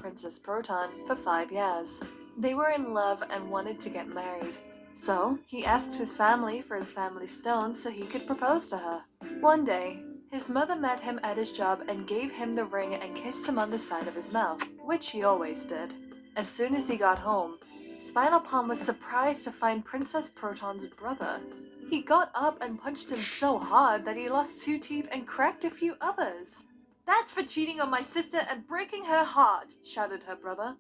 Princess Proton for 5 years. They were in love and wanted to get married. So, he asked his family for his family stone so he could propose to her. One day, his mother met him at his job and gave him the ring and kissed him on the side of his mouth, which she always did. As soon as he got home, Spinal Palm was surprised to find Princess Proton's brother. He got up and punched him so hard that he lost 2 teeth and cracked a few others. "That's for cheating on my sister and breaking her heart," shouted her brother.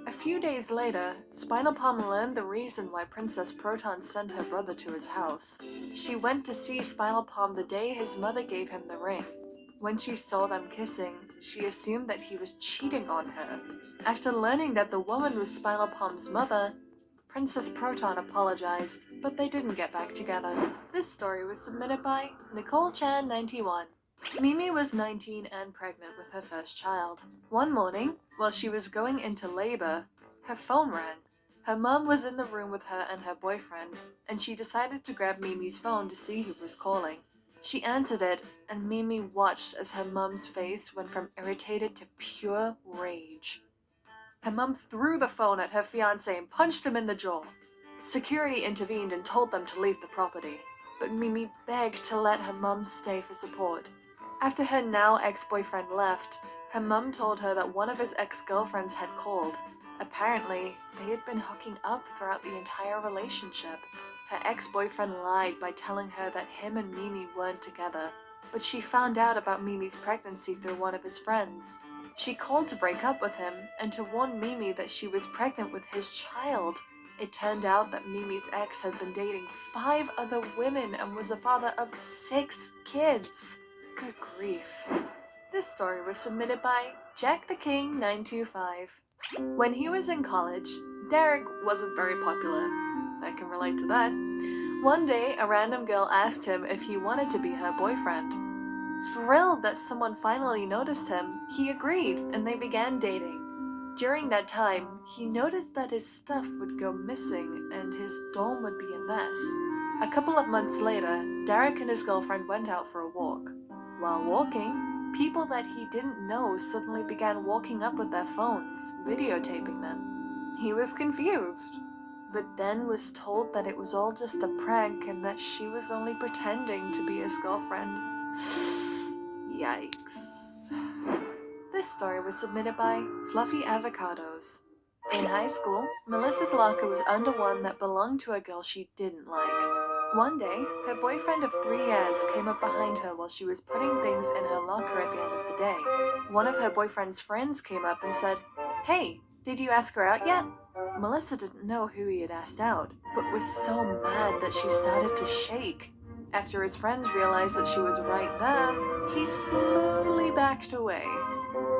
A few days later, Spinal Palm learned the reason why Princess Proton sent her brother to his house. She went to see Spinal Palm the day his mother gave him the ring. When she saw them kissing, she assumed that he was cheating on her. After learning that the woman was Spinal Palm's mother, Princess Proton apologized, but they didn't get back together. This story was submitted by Nicole Chan 91. Mimi was 19 and pregnant with her first child. One morning, while she was going into labor, her phone rang. Her mom was in the room with her and her boyfriend, and she decided to grab Mimi's phone to see who was calling. She answered it, and Mimi watched as her mom's face went from irritated to pure rage. Her mom threw the phone at her fiancé and punched him in the jaw. Security intervened and told them to leave the property, but Mimi begged to let her mom stay for support. After her now ex-boyfriend left, her mum told her that one of his ex-girlfriends had called. Apparently, they had been hooking up throughout the entire relationship. Her ex-boyfriend lied by telling her that him and Mimi weren't together, but she found out about Mimi's pregnancy through one of his friends. She called to break up with him and to warn Mimi that she was pregnant with his child. It turned out that Mimi's ex had been dating 5 other women and was a father of 6 kids. Good grief. This story was submitted by Jack the King 925. When he was in college, Derek wasn't very popular. I can relate to that. One day, a random girl asked him if he wanted to be her boyfriend. Thrilled that someone finally noticed him, he agreed and they began dating. During that time, he noticed that his stuff would go missing and his dorm would be a mess. A couple of months later, Derek and his girlfriend went out for a walk. While walking, people that he didn't know suddenly began walking up with their phones, videotaping them. He was confused, but then was told that it was all just a prank and that she was only pretending to be his girlfriend. Yikes. This story was submitted by Fluffy Avocados. In high school, Melissa's locker was under one that belonged to a girl she didn't like. One day, her boyfriend of 3 years came up behind her while she was putting things in her locker at the end of the day. One of her boyfriend's friends came up and said, "Hey, did you ask her out yet?" Melissa didn't know who he had asked out, but was so mad that she started to shake. After his friends realized that she was right there, he slowly backed away.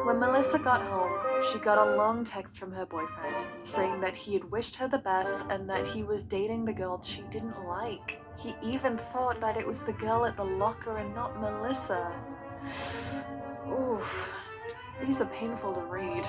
When Melissa got home, she got a long text from her boyfriend, saying that he had wished her the best and that he was dating the girl she didn't like. He even thought that it was the girl at the locker and not Melissa. Oof, these are painful to read.